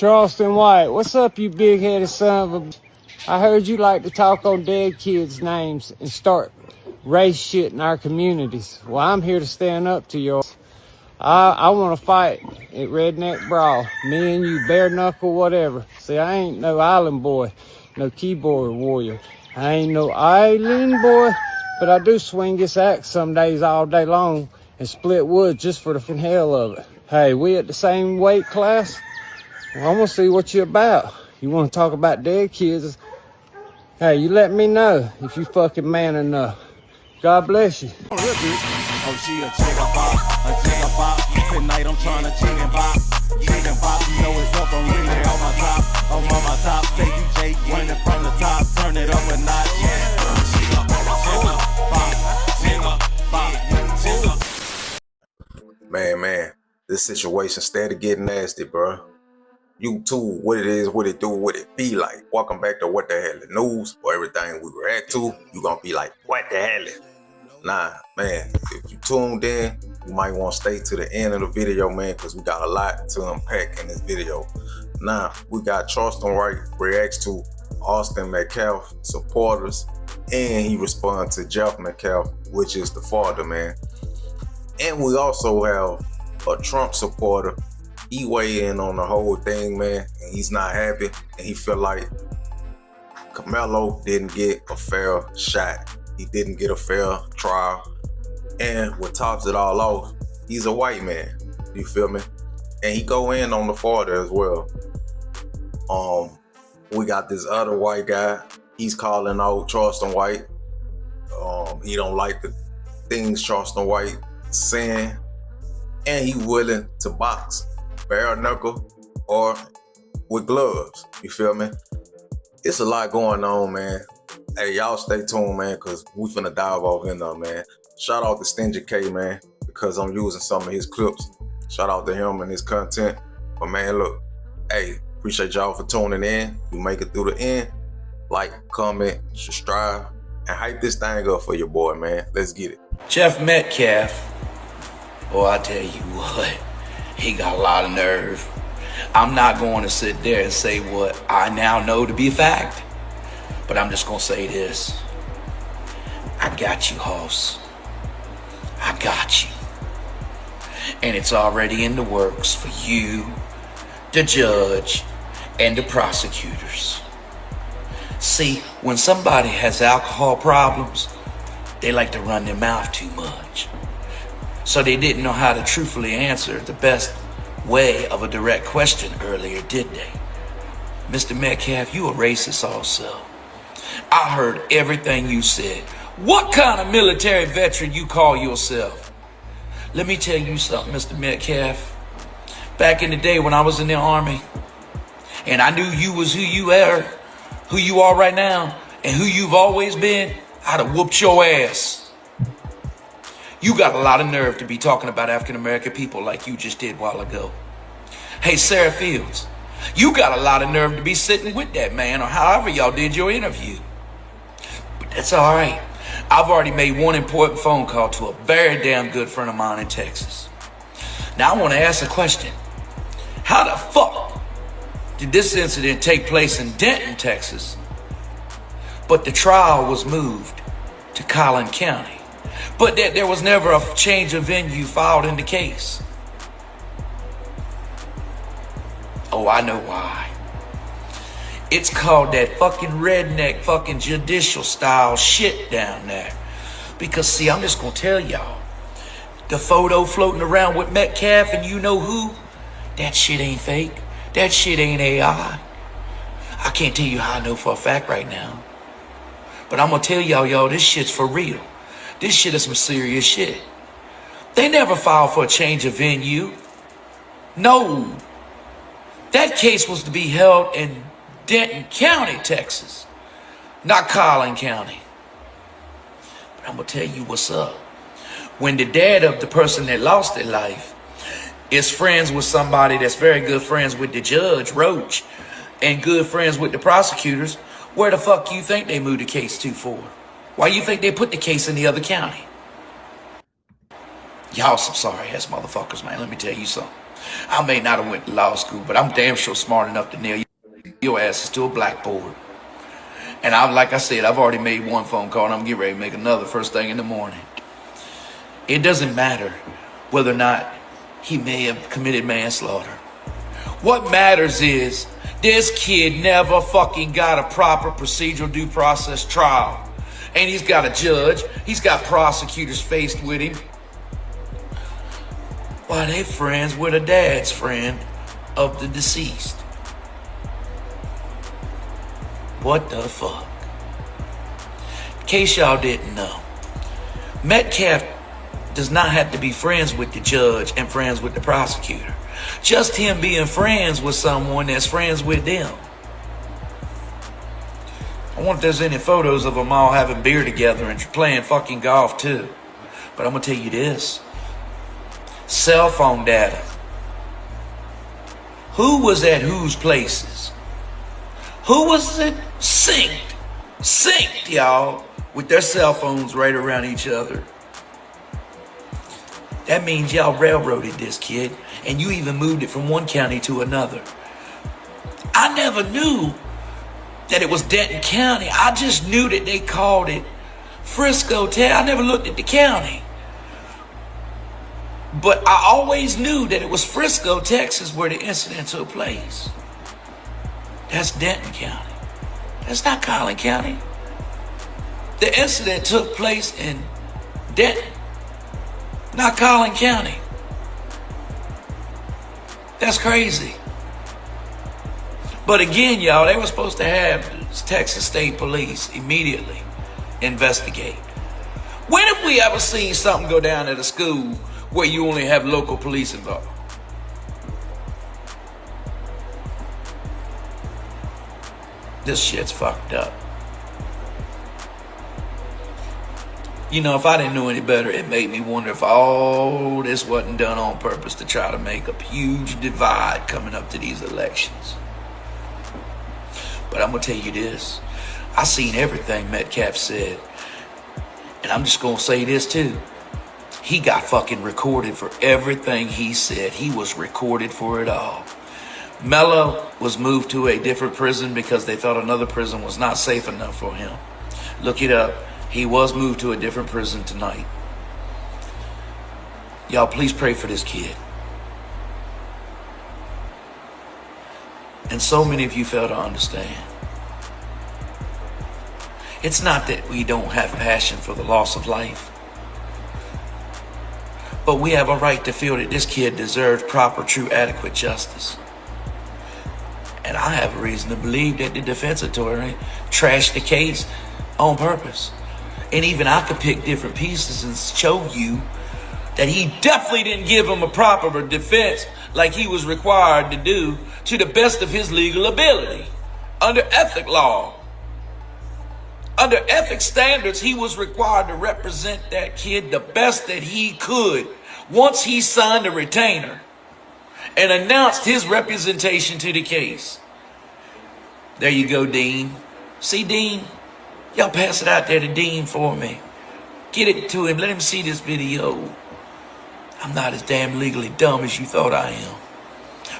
Charleston White, what's up, you big-headed son of a... I heard you like to talk on dead kids' names and start race shit in our communities. Well, I'm here to stand up to yours. I want to fight at Redneck Brawl. Me and you, bare knuckle, whatever. See, I ain't no island boy, no keyboard warrior. I ain't no island boy, but I do swing this axe some days all day long and split wood just for the hell of it. Hey, we at the same weight class? Well, I'm gonna see what you're about. You want to talk about dead kids? Hey, you let me know if you fucking man enough. God bless you. Oh, she a jigga bop. Tonight I'm trying to chicken bop. Chicken bop, you know it's up, I'm really on my top. I'm on my top, say you Jake, running from the top, turn it up a notch. Man, this situation steady getting nasty, bro. You too, what it is, what it do, what it be like. Welcome back to What the Hell the News, or everything we react to. You gonna be like, what the hell? Nah, man, if you tuned in, you might want to stay to the end of the video, man, because we got a lot to unpack in this video. Now, we got Charleston White reacts to Austin Metcalf supporters, and he responds to Jeff Metcalf, which is the father, man. And we also have a Trump supporter. He weighed in on the whole thing, man, and he's not happy, and he feel like Camelo didn't get a fair shot. He didn't get a fair trial. And what tops it all off, he's a white man, you feel me? And he go in on the father as well. We got this other white guy, he's calling out Charleston White. He don't like the things Charleston White saying, and he willing to box bare knuckle or with gloves, you feel me? It's a lot going on, man. Hey, y'all stay tuned, man, because we finna dive off in there, man. Shout out to Stingy K, man, because I'm using some of his clips. Shout out to him and his content. But man, look, hey, appreciate y'all for tuning in. You make it through the end. Like, comment, subscribe, and hype this thing up for your boy, man. Let's get it. Jeff Metcalf, oh, I tell you what, he got a lot of nerve. I'm not going to sit there and say what I now know to be a fact, but I'm just going to say this. I got you, Hoss. I got you. And it's already in the works for you, the judge, and the prosecutors. See, when somebody has alcohol problems, they like to run their mouth too much. So they didn't know how to truthfully answer the best way of a direct question earlier, did they? Mr. Metcalf, you a racist also. I heard everything you said. What kind of military veteran you call yourself? Let me tell you something, Mr. Metcalf. Back in the day when I was in the Army, and I knew you was who you are right now, and who you've always been, I'd have whooped your ass. You got a lot of nerve to be talking about African-American people like you just did a while ago. Hey, Sarah Fields, you got a lot of nerve to be sitting with that man, or however y'all did your interview. But that's all right. I've already made one important phone call to a very damn good friend of mine in Texas. Now I want to ask a question. How the fuck did this incident take place in Denton, Texas, but the trial was moved to Collin County? But that there was never a change of venue filed in the case. Oh, I know why. It's called that fucking redneck fucking judicial style shit down there. Because see, I'm just gonna tell y'all, the photo floating around with Metcalf and you know who, that shit ain't fake. That shit ain't AI. I can't tell you how I know for a fact right now. But I'm gonna tell y'all, this shit's for real. This shit is some serious shit. They never filed for a change of venue. No. That case was to be held in Denton County, Texas, not Collin County. But I'm going to tell you what's up. When the dad of the person that lost their life is friends with somebody that's very good friends with the judge, Roach, and good friends with the prosecutors, where the fuck you think they moved the case to for? Why you think they put the case in the other county? Y'all some sorry ass motherfuckers, man. Let me tell you something. I may not have went to law school, but I'm damn sure smart enough to nail your asses to a blackboard. And like I said, I've already made one phone call, and I'm getting ready to make another first thing in the morning. It doesn't matter whether or not he may have committed manslaughter. What matters is this kid never fucking got a proper procedural due process trial. And he's got a judge. He's got prosecutors faced with him. Why, they friends with a dad's friend of the deceased. What the fuck? In case y'all didn't know, Metcalf does not have to be friends with the judge and friends with the prosecutor. Just him being friends with someone that's friends with them. I wonder if there's any photos of them all having beer together and playing fucking golf too. But I'm gonna tell you this. Cell phone data. Who was at whose places? Who was it? Synced, y'all, with their cell phones right around each other. That means y'all railroaded this kid, and you even moved it from one county to another. I never knew that it was Denton County. I just knew that they called it Frisco, Texas. I never looked at the county. But I always knew that it was Frisco, Texas, where the incident took place. That's Denton County. That's not Collin County. The incident took place in Denton, not Collin County. That's crazy. But again, y'all, they were supposed to have Texas State Police immediately investigate. When have we ever seen something go down at a school where you only have local police involved? This shit's fucked up. You know, if I didn't know any better, it made me wonder if all this wasn't done on purpose to try to make a huge divide coming up to these elections. But I'm going to tell you this. I seen everything Metcalf said. And I'm just going to say this too. He got fucking recorded for everything he said. He was recorded for it all. Mello was moved to a different prison because they thought another prison was not safe enough for him. Look it up. He was moved to a different prison tonight. Y'all, please pray for this kid. And so many of you fail to understand. It's not that we don't have passion for the loss of life, but we have a right to feel that this kid deserves proper, true, adequate justice. And I have a reason to believe that the defense attorney trashed the case on purpose. And even I could pick different pieces and show you that he definitely didn't give him a proper defense like he was required to do to the best of his legal ability. Under ethic law, under ethic standards, he was required to represent that kid the best that he could once he signed a retainer and announced his representation to the case. There you go, Dean. See, Dean? Y'all pass it out there to Dean for me. Get it to him. Let him see this video. I'm not as damn legally dumb as you thought I am.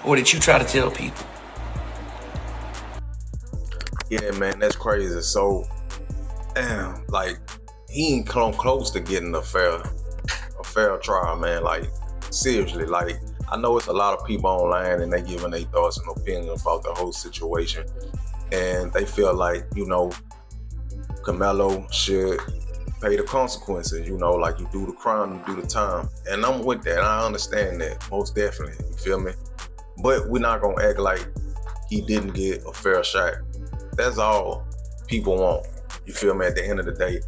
Or that you try to tell people. Yeah, man, that's crazy. So, damn, like, he ain't come close to getting a fair trial, man. Like, seriously, like, I know it's a lot of people online and they giving their thoughts and opinions about the whole situation. And they feel like, you know, Camelo should pay the consequences, you know, like you do the crime, you do the time. And I'm with that. I understand that, most definitely. You feel me? But we're not going to act like he didn't get a fair shot. That's all people want. You feel me? At the end of the day,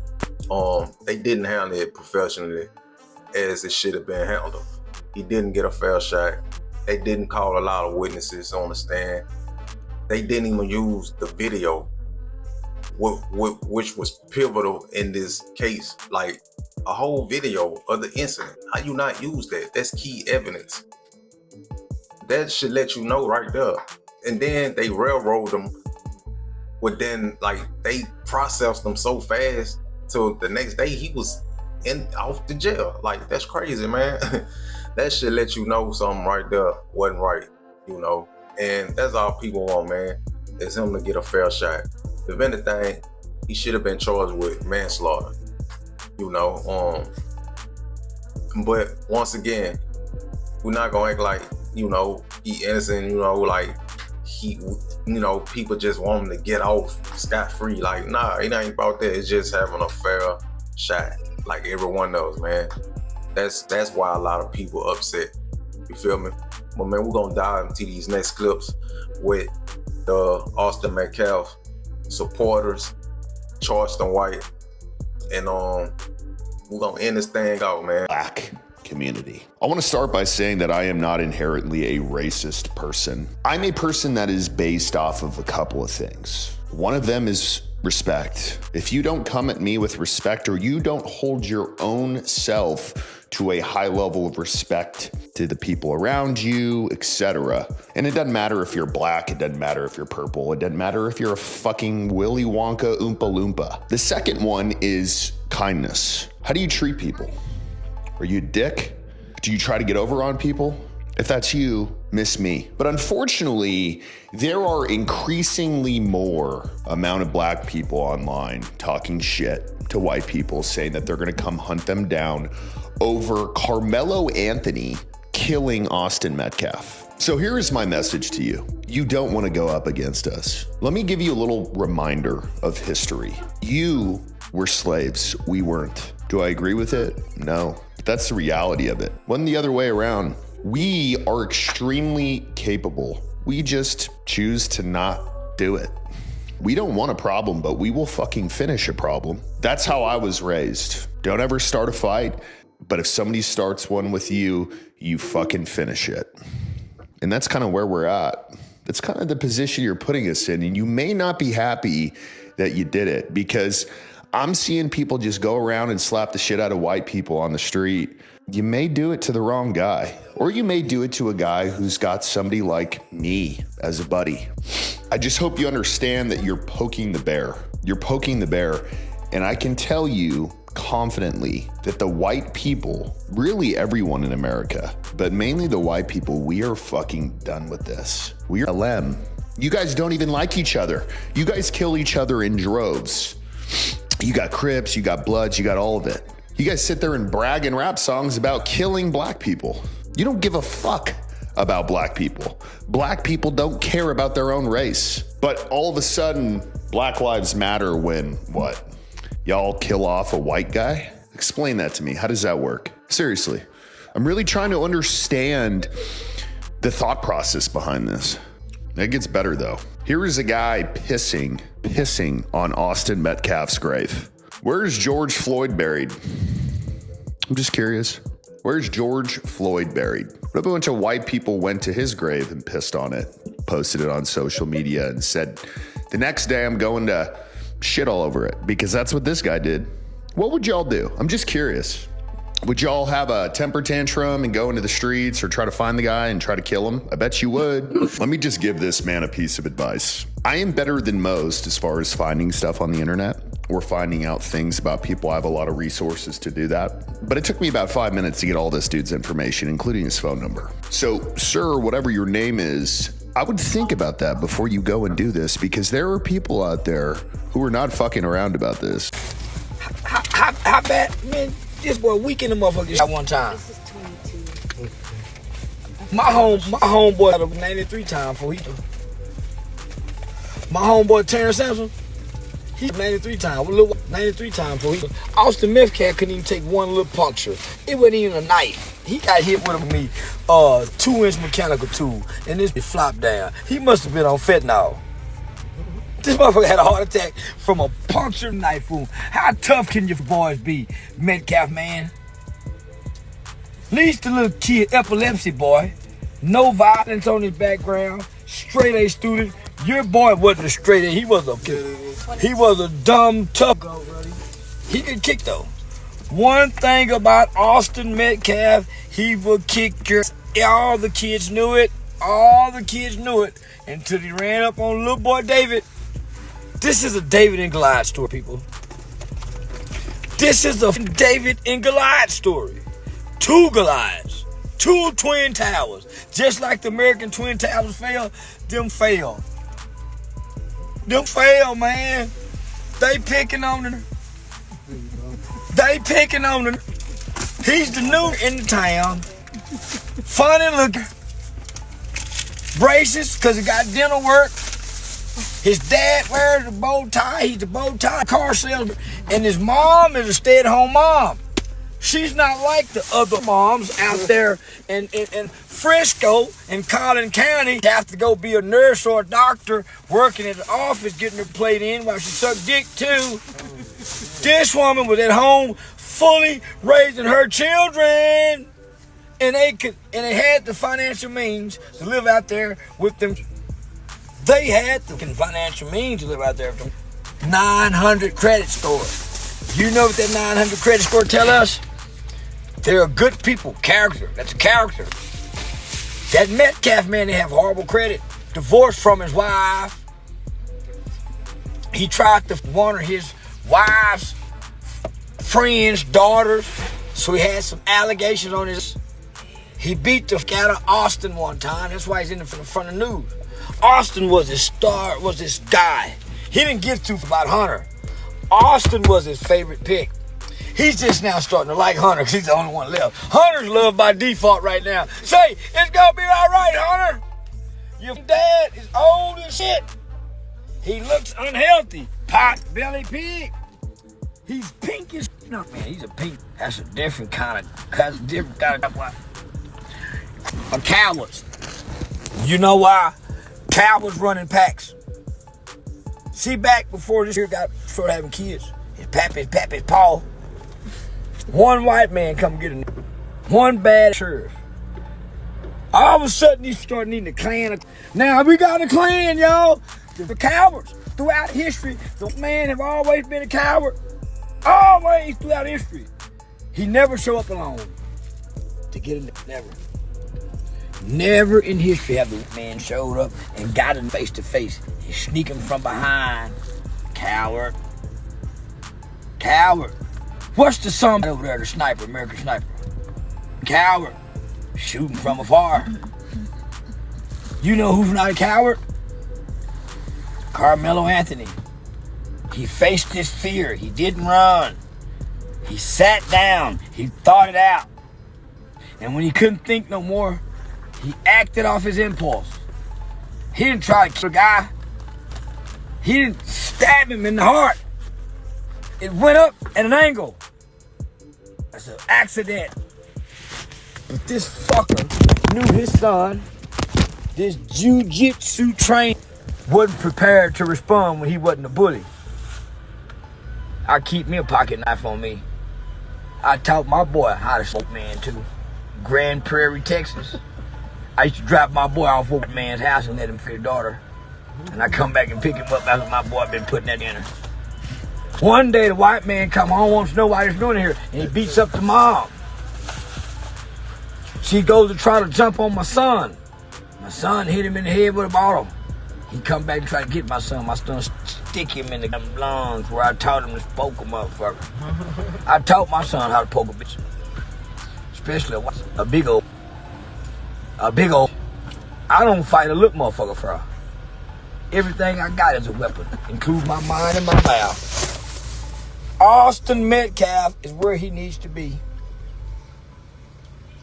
they didn't handle it professionally as it should have been handled. He didn't get a fair shot. They didn't call a lot of witnesses on the stand. They didn't even use the video, which was pivotal in this case. Like, a whole video of the incident. How you not use that? That's key evidence. That should let you know right there. And then they railroad them. But then, like, they processed them so fast till the next day he was off the jail. Like, that's crazy, man. that should let you know something right there wasn't right, you know. And that's all people want, man, is him to get a fair shot. If anything, he should have been charged with manslaughter, you know. But once again, we're not gonna act like, you know, he innocent, you know, like he, you know, people just want him to get off scot-free. Like, nah, it ain't about that. It's just having a fair shot, like everyone else, man. That's why a lot of people upset. You feel me? But man, we're gonna dive into these next clips with the Austin Metcalf supporters, Charleston White, and we're gonna end this thing out, man. Black community. I want to start by saying that I am not inherently a racist person. I'm a person that is based off of a couple of things. One of them is respect. If you don't come at me with respect, or you don't hold your own self to a high level of respect to the people around you, etc. And it doesn't matter if you're black, it doesn't matter if you're purple, it doesn't matter if you're a fucking Willy Wonka Oompa Loompa. The second one is kindness. How do you treat people? Are you a dick? Do you try to get over on people? If that's you, miss me. But unfortunately, there are increasingly more amount of black people online talking shit to white people, saying that they're gonna come hunt them down over Carmelo Anthony killing Austin Metcalf. So here is my message to you. You don't want to go up against us. Let me give you a little reminder of history. You were slaves, we weren't. Do I agree with it? No. But that's the reality of it. Wasn't the other way around. We are extremely capable. We just choose to not do it. We don't want a problem, but we will fucking finish a problem. That's how I was raised. Don't ever start a fight, but if somebody starts one with you, you fucking finish it. And that's kind of where we're at. That's kind of the position you're putting us in. And you may not be happy that you did it, because I'm seeing people just go around and slap the shit out of white people on the street. You may do it to the wrong guy, or you may do it to a guy who's got somebody like me as a buddy. I just hope you understand that you're poking the bear. You're poking the bear. And I can tell you confidently that the white people, really everyone in America, but mainly the white people, we are fucking done with this. We are LM. You guys don't even like each other. You guys kill each other in droves. You got Crips, you got Bloods, you got all of it. You guys sit there and brag and rap songs about killing black people. You don't give a fuck about black people. Black people don't care about their own race. But all of a sudden, Black Lives Matter when what? Y'all kill off a white guy? Explain that to me. How does that work? Seriously. I'm really trying to understand the thought process behind this. It gets better though. Here is a guy pissing on Austin Metcalf's grave. Where's George Floyd buried? I'm just curious. Where's George Floyd buried? What if a bunch of white people went to his grave and pissed on it, posted it on social media and said, the next day I'm going to shit all over it, because that's what this guy did. What would y'all do? I'm just curious. Would y'all have a temper tantrum and go into the streets or try to find the guy and try to kill him? I bet you would. Let me just give this man a piece of advice. I am better than most as far as finding stuff on the internet or finding out things about people. I have a lot of resources to do that. But it took me about 5 minutes to get all this dude's information, including his phone number. So, sir, whatever your name is, I would think about that before you go and do this, because there are people out there who are not fucking around about this. How bad, man? This boy weak in the motherfucker at one time. This is 22. My homeboy had a 93 time before he. My homeboy Terrence Sampson, he 93 time, 93 time before he. Austin Metcalf couldn't even take one little puncture. It wasn't even a knife. He got hit with me 2-inch mechanical tool, and this flopped down. He must have been on fentanyl. This motherfucker had a heart attack from a punctured knife wound. How tough can your boys be, Metcalf, man? At least the little kid, epilepsy boy. No violence on his background. Straight A student. Your boy wasn't a straight A. He was a dumb, tough. He could kick though. One thing about Austin Metcalf, he would kick your. All the kids knew it. All the kids knew it until he ran up on little boy David. This is a David and Goliath story, people. This is a David and Goliath story. Two Goliaths. 2 twin towers. Just like the American Twin Towers fell, them fell. Them fell, man. They picking on her. They picking on her. He's the new in the town. Funny looking. Braces, because he got dental work. His dad wears a bow tie. He's the bow tie car salesman. And his mom is a stay-at-home mom. She's not like the other moms out there in Frisco and Collin County. Have to go be a nurse or a doctor working at the office getting her plate in while she sucked dick too. This woman was at home fully raising her children. And they had the financial means to live out there with them. They had the financial means to live out there with them. 900 credit score. You know what that 900 credit score tell us? They're a good people. Character. That's a character. That Metcalf man, they have horrible credit. Divorced from his wife. He tried to warn his wife's friends, daughters. So he had some allegations on his. He beat the out of Austin one time. That's why he's in the front of the news. Austin was his star, was his guy. He didn't give two about Hunter. Austin was his favorite pick. He's just now starting to like Hunter because he's the only one left. Hunter's loved by default right now. Say, it's going to be all right, Hunter. Your dad is old as shit. He looks unhealthy. Pot belly pig. He's pink as no man. He's a pink. That's a different kind of a cowards. You know why? Cowards running packs. See, back before this year started having kids, his pappy's paw. One white man come get a one bad sheriff. All of a sudden, he started needing a clan. Now we got a clan, y'all. The cowards throughout history. The man have always been a coward. Always throughout history. He never show up alone to get a never. Never in history have the man showed up and got him face to face. He's sneaking from behind. Coward. Coward. What's the song over there, the sniper, American sniper? Coward. Shooting from afar. You know who's not a coward? Carmelo Anthony. He faced his fear. He didn't run. He sat down. He thought it out. And when he couldn't think no more, he acted off his impulse. He didn't try to kill a guy. He didn't stab him in the heart. It went up at an angle. That's an accident. But this fucker knew his son, this jiu-jitsu trainer, wasn't prepared to respond when he wasn't a bully. I keep me a pocket knife on me. I taught my boy how to smoke man too. Grand Prairie, Texas. I used to drop my boy off over the man's house and let him feed his daughter. And I come back and pick him up after my boy been putting that in her. One day the white man come home, wants to know why he's doing here, and he beats up the mom. She goes to try to jump on my son. My son hit him in the head with a bottle. He come back and try to get my son. My son stick him in the lungs where I taught him to poke a motherfucker. I taught my son how to poke a bitch. Especially a big old. I don't fight a little motherfucker for her. Everything I got is a weapon, including my mind and my mouth. Austin Metcalf is where he needs to be.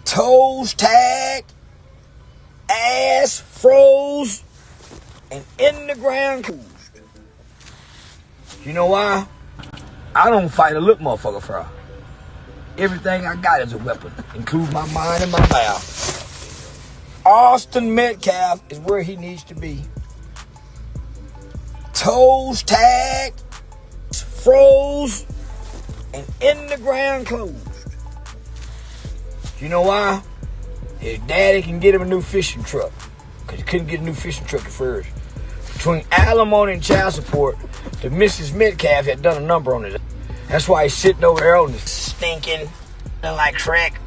Toes tagged, ass froze, and in the ground cruised. You know why? I don't fight a little motherfucker for her. Everything I got is a weapon, including my mind and my mouth. Austin Metcalf is where he needs to be. Toes tagged, froze, and in the ground closed. You know why? His daddy can get him a new fishing truck. Because he couldn't get a new fishing truck at first. Between alimony and child support, the Mrs. Metcalf had done a number on it. That's why he's sitting over there on the stinking, like Shrek.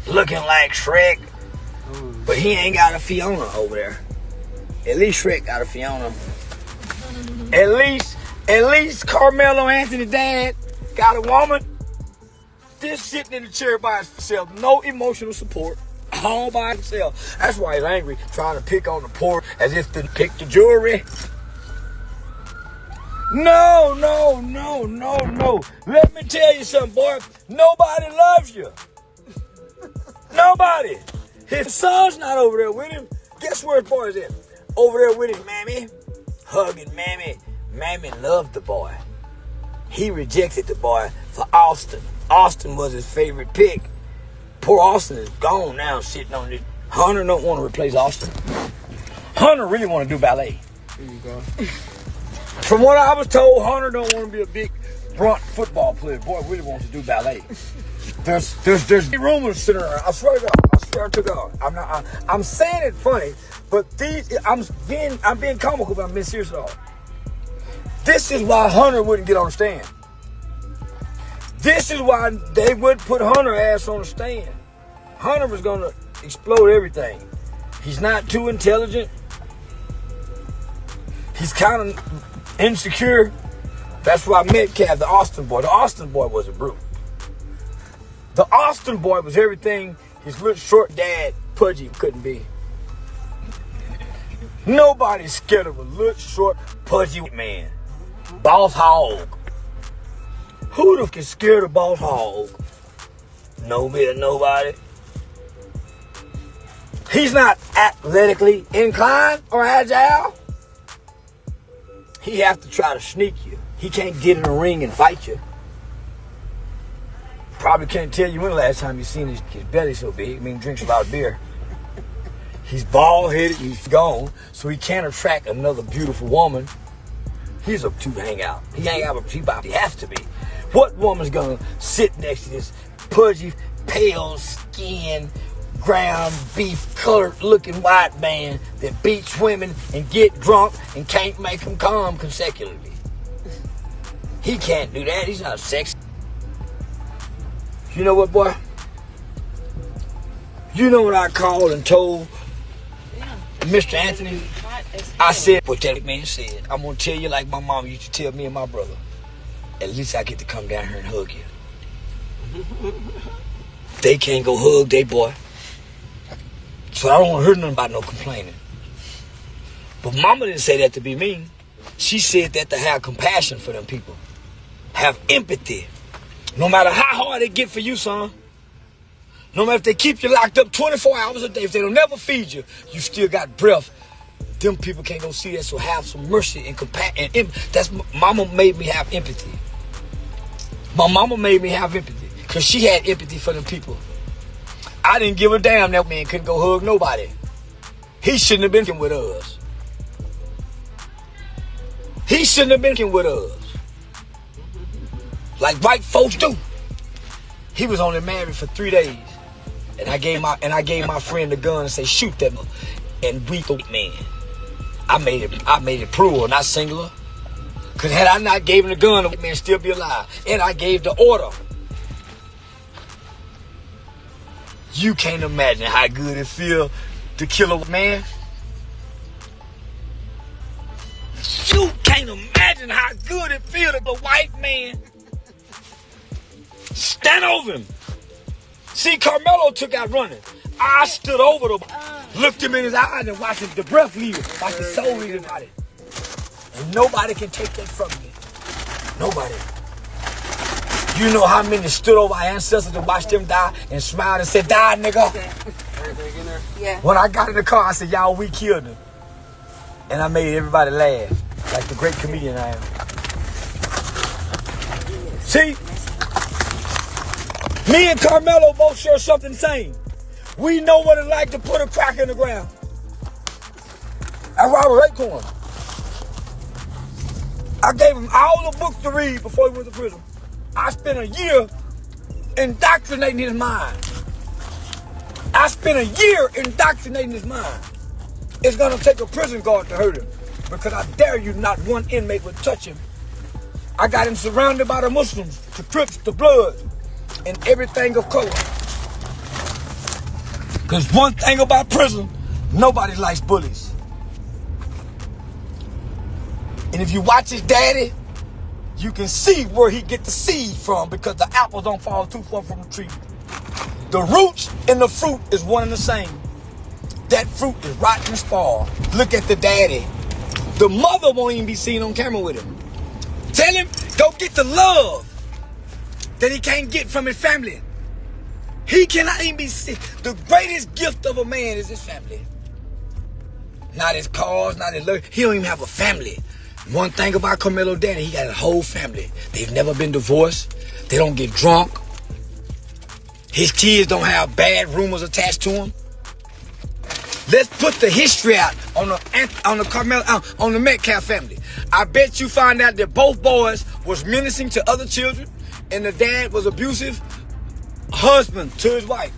Looking like Shrek. But he ain't got a Fiona over there. At least Shrek got a Fiona. At least Carmelo Anthony dad got a woman. this sitting in the chair by himself, no emotional support, all by himself. That's why he's angry, trying to pick on the poor as if to pick the jewelry. No. Let me tell you something, boy. Nobody loves you. Nobody. His son's not over there with him. Guess where his boy is at? Over there with his mammy, hugging mammy. Mammy loved the boy. He rejected the boy for Austin. Austin was his favorite pick. Poor Austin is gone now, sitting on this. Hunter don't want to replace Austin. Hunter really want to do ballet. There you go. From what I was told, Hunter don't want to be a big brunt football player. Boy really wants to do ballet. There's rumors sitting around. I swear to God. I'm saying it funny, but I'm being comical, but I'm being serious at all. This is why Hunter wouldn't get on the stand. This is why they would put Hunter ass on the stand. Hunter was gonna explode everything. He's not too intelligent. He's kind of insecure. That's why Metcalf, the Austin boy was a brute. The Austin boy was everything his little short dad, Pudgy, couldn't be. Nobody's scared of a little short, pudgy man. Boss hog. Who the f is scared of boss hog? Nobody. He's not athletically inclined or agile. He have to try to sneak you. He can't get in the ring and fight you. Probably can't tell you when the last time you seen his belly so big. I mean, he drinks a lot of beer. He's bald-headed, he's gone, so he can't attract another beautiful woman. He's up to hang out. He hang out with people, he has to be. What woman's gonna sit next to this pudgy, pale skin, ground beef colored looking white man that beats women and get drunk and can't make them calm consecutively? He can't do that. He's not sexy. You know what, boy? You know what I called and told Mr. Anthony? I said what that man said. I'm going to tell you like my mom used to tell me and my brother. At least I get to come down here and hug you. They can't go hug they boy. So I don't want to hear nothing about no complaining. But mama didn't say that to be mean. She said that to have compassion for them people. Have empathy. No matter how hard they get for you, son. No matter if they keep you locked up 24 hours a day, if they don't never feed you, you still got breath. Them people can't go see that, so have some mercy and compassion. That's mama made me have empathy. My mama made me have empathy because she had empathy for them people. I didn't give a damn that man couldn't go hug nobody. He shouldn't have been with us. He shouldn't have been with us. Like white folks do. He was only married for 3 days. And I gave my friend the gun and say, shoot that man. And we the man. I made it plural, not singular. Cause had I not gave him the gun, the man still be alive. And I gave the order. You can't imagine how good it feel to kill a man. You can't imagine how good it feel to a white man. Stand over him. See, Carmelo took out running. I stood over him, looked him in his eyes and watched the breath leave him, watched the soul leave his body. And nobody can take that from me. Nobody. You know how many stood over our ancestors and watched them die and smiled and said, die, nigga. Everything in there? Yeah. When I got in the car, I said, y'all, we killed him. And I made everybody laugh, like the great comedian I am. See? Me and Carmelo both share something the same. We know what it's like to put a crack in the ground. That's Robert Acorn. I gave him all the books to read before he went to prison. I spent a year indoctrinating his mind. It's gonna take a prison guard to hurt him, because I dare you, not one inmate would touch him. I got him surrounded by the Muslims, the Crips, the Bloods, and everything of color. Because one thing about prison, nobody likes bullies. And if you watch his daddy, You can see where he get the seed from because the apples don't fall too far from the tree. The roots and the fruit is one and the same. That fruit is rotten and spoiled. Look at the daddy. The mother won't even be seen on camera with him. Tell him, go get the love that he can't get from his family. He cannot even be seen. The greatest gift of a man is his family. Not his cars, not his love. He don't even have a family. One thing about Carmelo daddy, he got a whole family. They've never been divorced. They don't get drunk. His kids don't have bad rumors attached to him. Let's put the history out on the Metcalf family. I bet you find out that both boys was menacing to other children, and the dad was abusive husband to his wife.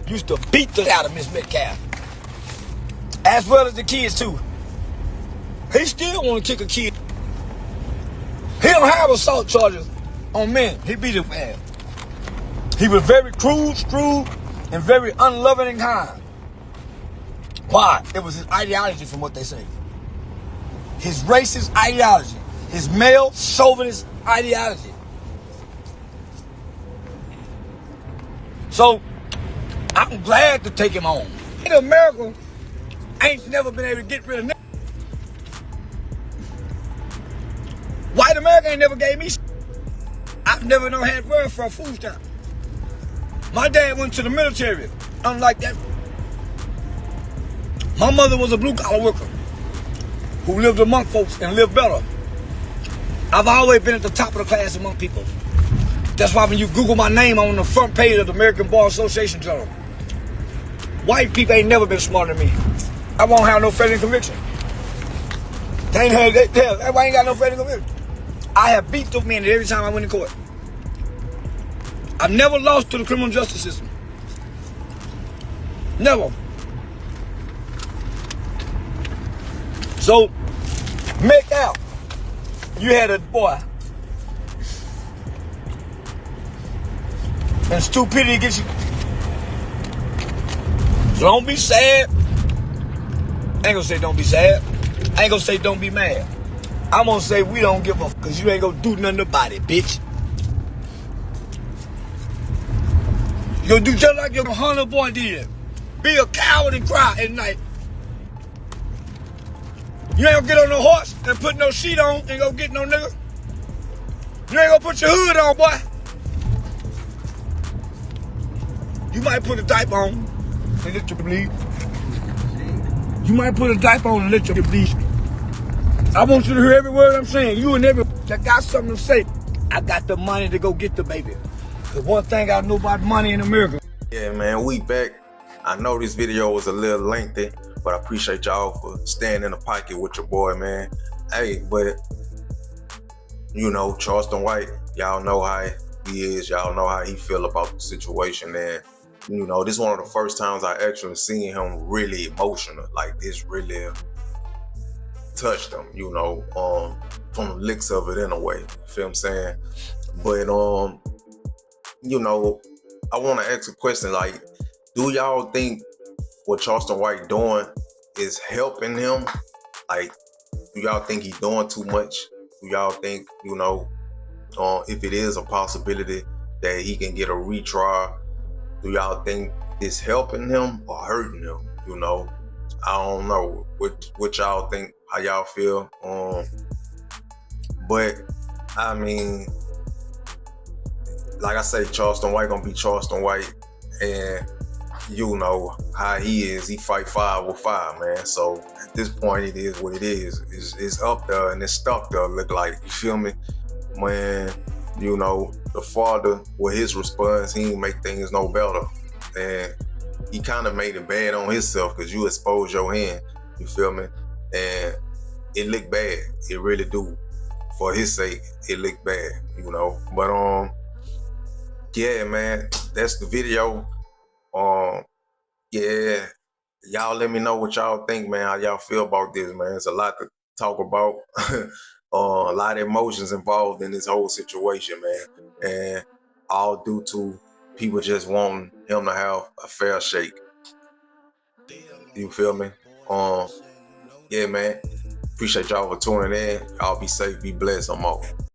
Used to beat the out of Miss Metcalf, as well as the kids too. He still want to kick a kid. He don't have assault charges on men. He beat his ass. He was very cruel, and very unloving and kind. Why? It was his ideology, from what they say. His racist ideology. His male chauvinist ideology. So, I'm glad to take him on. In America, ain't never been able to get rid of niggas. White America ain't never gave me shit. I've never known had word for a food stamp. My dad went to the military. Unlike that. My mother was a blue-collar worker who lived among folks and lived better. I've always been at the top of the class among people. That's why when you Google my name, I'm on the front page of the American Bar Association Journal. White people ain't never been smarter than me. I won't have no felony conviction. They ain't had that. That's why I ain't got no felony conviction. I have beat those men every time I went in court. I've never lost to the criminal justice system. Never. So, make out. You had a boy. And stupidity gets you. So don't be sad. I ain't gonna say don't be sad. I ain't gonna say don't be mad. I'm gonna say we don't give a f, cause you ain't gonna do nothing about it, bitch. You gonna do just like your Hunter boy did. Be a coward and cry at night. You ain't gonna get on no horse and put no sheet on and go get no nigga. You ain't gonna put your hood on, boy. You might put a diaper on and let you bleed. You might put a diaper on and let you bleed. I want you to hear every word I'm saying. You and every that got something to say. I got the money to go get the baby. Cause one thing I know about money in America. Yeah, man, we back. I know this video was a little lengthy, but I appreciate y'all for staying in the pocket with your boy, man. Hey, but you know, Charleston White, y'all know how he is. Y'all know how he feel about the situation. And you know, this is one of the first times I actually seen him really emotional. Like this really touched him, you know, from the licks of it in a way. You feel what I'm saying? But you know, I want to ask a question, like, do y'all think what Charleston White doing is helping him? Like, do y'all think he's doing too much? Do y'all think, you know, if it is a possibility that he can get a retrial, do y'all think it's helping him or hurting him? You know, I don't know what y'all think, how y'all feel. But I mean, like I say, Charleston White gonna be Charleston White, and you know how he is. He fight fire with fire, man. So at this point, it is what it is. It's up there and it's stuck there. Look like, you feel me? When you know the father with his response, he ain't make things no better, and he kind of made it bad on himself because you exposed your hand. You feel me? And it looked bad. It really do. For his sake, it looked bad. You know, but yeah, man, that's the video. Yeah, y'all let me know what y'all think, man, how y'all feel about this, man. It's a lot to talk about. A lot of emotions involved in this whole situation, man. And all due to people just wanting him to have a fair shake. You feel me? Yeah, man. Appreciate y'all for tuning in. Y'all be safe, be blessed. I'm out.